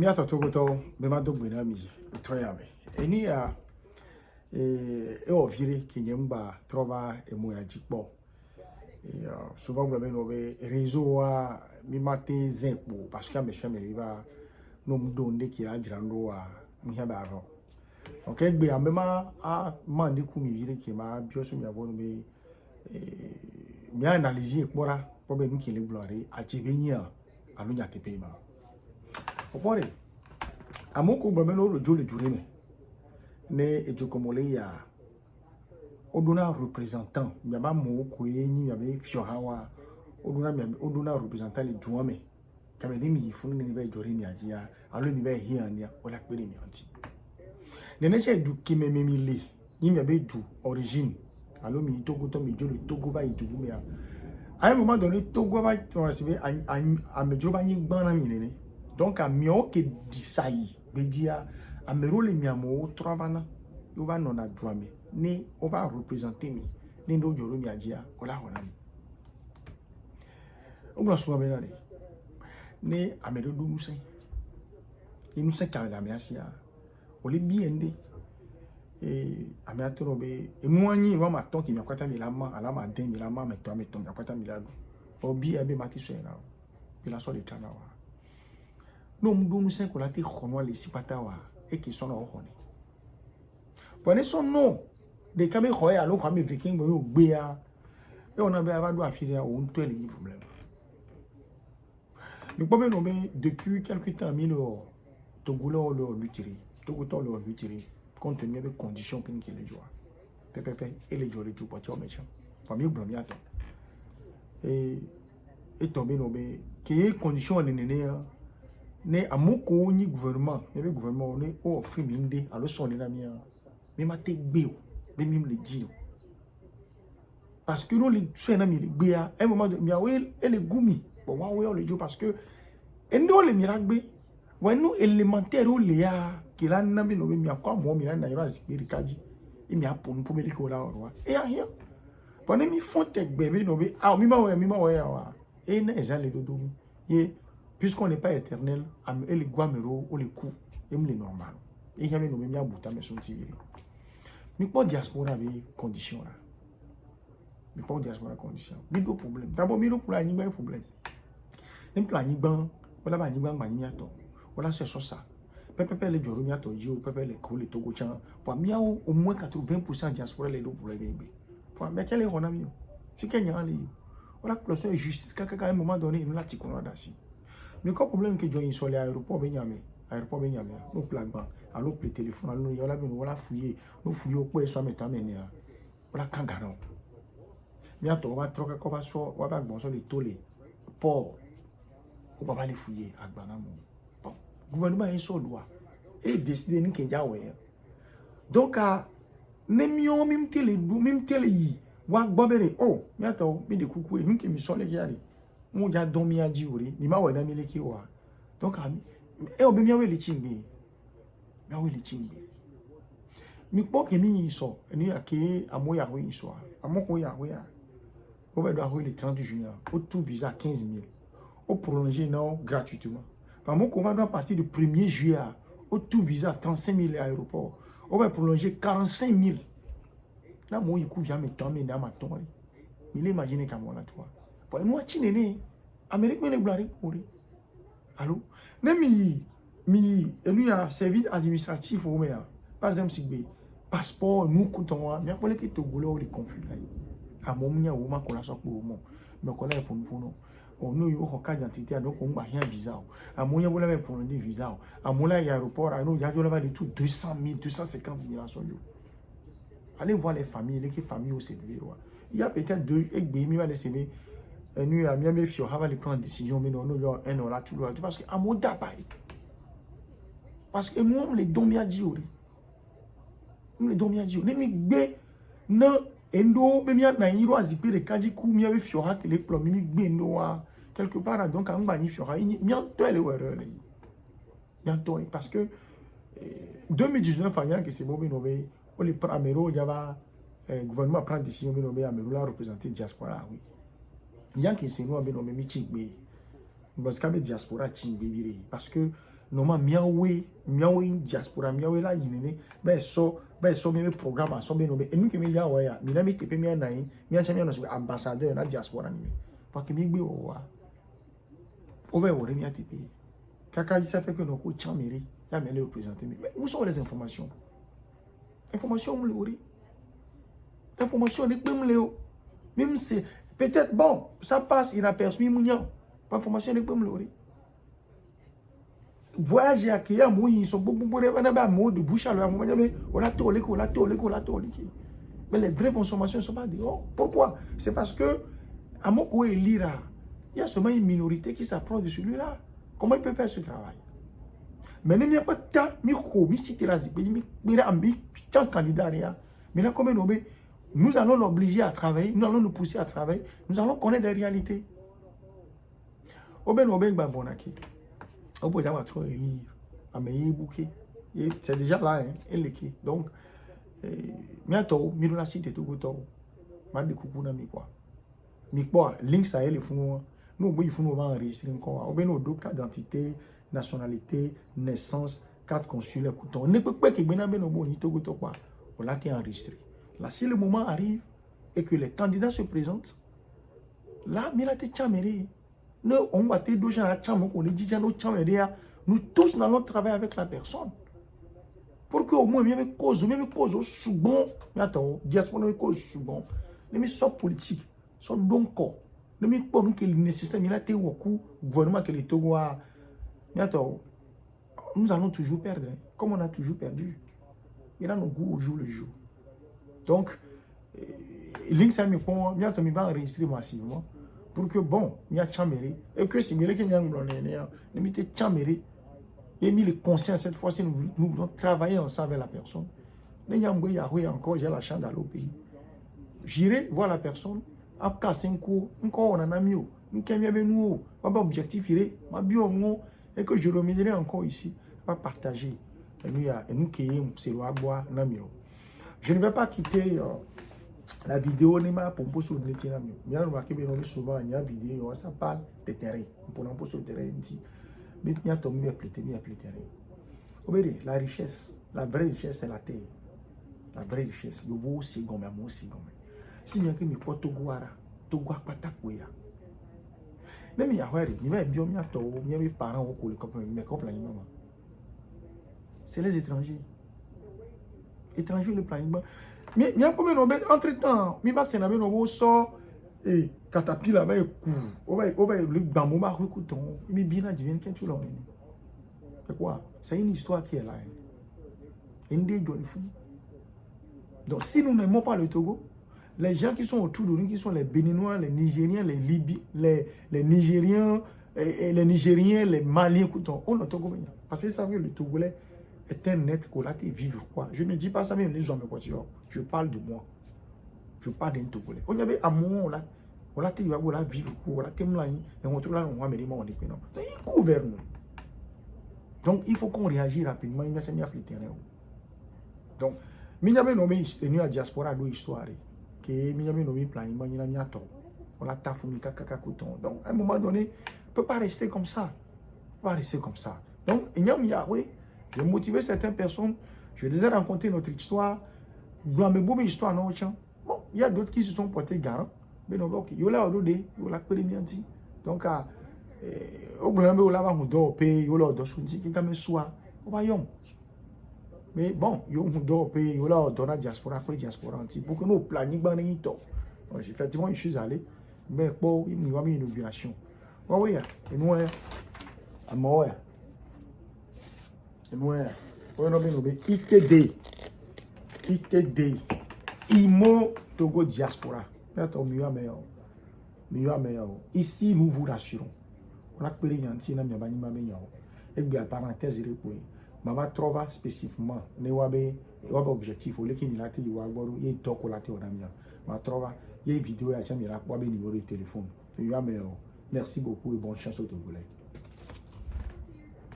mi ato togoto be ma dogbe na mi troya me eni a ovire ki nyemba trova e moya jipo souvent blabé no be réseau a mi mate zempo parce que me chame liba no mdonde ki la jirando wa mi ha ba ro okay gbe amema a mande ku mi vire ki ma bioso mi abonu be mi analyser pora po be mi ki le gloire a jibenya anu nya tepe ma opore amoko blabé no lo jole jure me ne ejokomole ya oduna représentant miaba mo ko yenyi miabe fiohawa oduna représentant le duame kame ni mi funu ni be jore mi ajia alo mi be hiania ola pere mi anti nene che du kimeme le ni miabe du origine alo mi togo to mi jolo togo ba idubu mi a un moment donné togo ba recevoir a mejo ba yin gban na mi nene donc a mi o ke disai be dia a merole mi amo trobana yo va non a duame ni on va représenter mi ni ndo joro mi ajia ola hona mi o glo so be na ni amedo du musen inu se ka la mi asia o le biende ame atoro be emu anyi wa ma ton ki mi akwata mi la ma ala ma den mi la ma me to mi akwata mi la o bi e be ma ti so na bi la so de tana wa no mdu musen ko la ti khonwa le sipata wa e ki so na o khoni pone so no de kabe khoye alo kwa mi viking bo yo gbe a e ona be ava do afire a o nto ele ni problème le problème no be depuis quelque temps mi lo togolo lo lutiri togoto lo lutiri compte tenu des conditions que les joie pepepe et les jours de tout pour méchant pour mieux blâmer à toi et tomber no be que conditions les néné ne amoko ni gouvernement le gouvernement on est au friminde à le sonner na mia mais ma te gbeo mais même le dire parce que nous les soins mi le gbea un moment de mia we et les gumi bon wa we le jo parce que et nous les miragbe ouais nous élémentaire ou léa qui la nambi no mi akwa mo mi na ira zikiri kaji e mi aponu po meliko la orwa e ahia pone mi fonte bébé no be ah mi ma we wa e na ezan le dodo et puisqu'on n'est pas éternel am ele guamero ou le coup et me le normal et yame no mi abuta me son tiviri mi po diaspora be condition là mi po diaspora condition mi do problème d'abord mi do problème nem plan ni gban wala ba ni gban ma ni ato wala c'est ça pepe le joro mi ato ji o pepe le ko le togo chan pour mi au moins 80% diaspora le do problème be pour mais quel est on a mi fi kenya le wala closer justice kaka un moment donné nous la ti kono dasi mais quoi problème que join sur l'aéroport benyame no plagba alo pe téléphone alo yola be wala fouiller no fouiller o pe so meta menia wala kangano mi ato wa troka ko ba so wa ba gbon so le tole port o ba le fouiller agbana mo bon gouvernement est so loi et décider ni kenja we donc a nemio mim tele yi wa gbobere oh mi ato mi de kuku e nke mi so le yari mo ja don mi aji ori ni ma we na mi le ki wa donc e o be mi awe le chingbe mi po ke mi so ni ake amoya we so amoko ya we a o be do awe le 30 juin o tout visa 15 000 o prolonger non gratuitement par mon qu'on va à partir du 1er juillet au tout visa 35 000 à l'aéroport on va prolonger 45 000 là moi il vient me tomber dans ma tombe il imagine comme on a toi pour moi chinene Amérique me le blari pour allô ne mi lui a service administratif au mais par exemple si passeport nous coûtons bien pour les qui togolais ou les conflits là à mon mien ou ma collation pour moi mais collègue pour nous on nous yo hoka d'identité donc on ba rien visa amoya bola be pour le visa amola aéroport ano ya jola ba de tout 200 000 250 000 son jour allez voir les familles familles au CV il y a peut-être deux egbe mi va le CV nous a bien fio ha va les prendre décision mais non yo un là tout parce que amoda pas parce que moi on les domia diori ne mi gbe na endo be mi na yiro azipire kaji ku mi ave fio ha tele plom mi gbe ndo wa quelque part donc an ba ni fio ha mi an to ele were le bientôt parce que 2019 anya que c'est bon no be o le pramero java gouvernement prend décision be no be amero la représenter diaspora oui yan que c'est no be no me mi chingbe parce que be diaspora chingbe bire parce que Normalement, miawe diaspora, miawe la yinene, ben so mes programmes à so ben et nous que mi ya wa ya, mi na mi tepe mi na yi, mi a chami no ambassadeur na diaspora ni. Parce que mi gbe o wa. Over wo mi a tepe. Kaka il ça fait que nos ko chamiri, ya me le représenter. Mais où sont les informations? Information me le information ne peut me le. Même c'est peut-être bon, ça passe inaperçu mignon. Pas information ne peut me le. Voyage à qui a ils sont beaucoup de bouche à l'oreille. Mais les vraies informations ne sont pas dehors. Pourquoi? C'est parce que à mon côté, il y a seulement une minorité qui s'approche de celui-là. Comment il peut faire ce travail? Mais il n'y a pas de temps, candidat. Maintenant, comme nous allons l'obliger à travailler, nous allons le pousser à travailler, nous allons connaître les réalités. C'est déjà là, hein, donc, bientôt, nous la cité tout le temps. Link ça est le fond. Nous, il faut nous enregistrer encore. Nous avons carte d'identité, nationalité, naissance, carte consulaire. On ne peut pas que nous avons enregistré. Là, si le moment arrive et que les candidats se présentent, là, nous tous nous allons travailler avec la personne. Pour qu'au moins, même cause au second, diaspora cause second, les sont politiques, sont donc corps. Ne me pas nous qu'il est nécessaire, mais là, tu es au coup, gouvernement que les Togo a. Nous allons toujours perdre, comme on a toujours perdu. Mais là, nos goûts au jour le jour. Donc, link ça me font, bientôt, il va enregistrer massivement. Pour que, bon, il y a chaméré. Et que si il y a un chaméré, et mis le conscient cette fois-ci, nous voulons travailler ensemble avec la personne. Il y a encore, j'ai la chance d'aller au pays. J'irai voir la personne. Après 5 ans, encore on en a mieux. Nous qui nous, objectif et que je remédierai encore ici, va partager. Et nous qui c'est le bois je ne vais pas quitter la vidéo pour me poser le terrain. Bien remarqué souvent il y a une vidéo ça parle de terrain pour nous poser le terrain mais il y a tombé à plus terrain. La richesse, la vraie richesse c'est la terre. La vraie richesse, je vous aussi gomme moi aussi gomme. Si bien que mes potes Togo patakoya. Nem ya hwere, ni ba bio mi ato, mi mes parents au col comme mes copains maman. C'est les étrangers. Étrangers le plan. Mais il y a combien entre-temps, mi ba senabe no so et catapila ba coup. On va le bambou ba écouton. Mi bien divine quand tu l'as. C'est quoi? C'est une histoire qui est là. Indé joli fou. Donc si nous n'aimons pas le Togo, les gens qui sont autour de nous, qui sont les Béninois, les Nigériens, les Libyens, les Nigériens, les Nigériens, les Maliens, écoutons, on entend combien? Parce que ça veut le Togolais est un être collaté vivre quoi. Je ne dis pas ça même les hommes, je parle de moi. Je parle d'un Togolais. On y avait à moi, on l'a vivre quoi, on l'a témoigné, et on trouve là, on va me dire, on dit que non. Il couvre nous. Donc il faut qu'on réagisse rapidement, il y a jamais appelé terrain. Donc, il y a nommé la diaspora de l'histoire. Que Migname nommé plan, on l'a tafouni kakakakouton. Donc, à un moment donné, on ne peut pas rester comme ça. Donc, il y a oui, j'ai motivé certaines personnes, je les ai rencontrées notre histoire. Dans mes bonnes histoires, non, bon, il y a d'autres qui se sont portés garant. Mais non, ok, il y a là, il y a là, donc, au bout d'un moment, on doit payer, il y a là, qui quand même soit, on va y aller. Mais bon, il y a un diaspora pour que nous planifions. Effectivement, je suis allé, mais pour une inauguration. Oui, et nous, ITD, IMO Togo Diaspora. Ici, nous vous rassurons. On a pris un petit et bien, parenthèse, Mama trova spécifiquement ne wabe objectif au leki milate yi wagboru ye toko late onamia ma trova ye vidéo ya chamira wabe numéro de téléphone. Merci beaucoup et bonne chance au Togolais.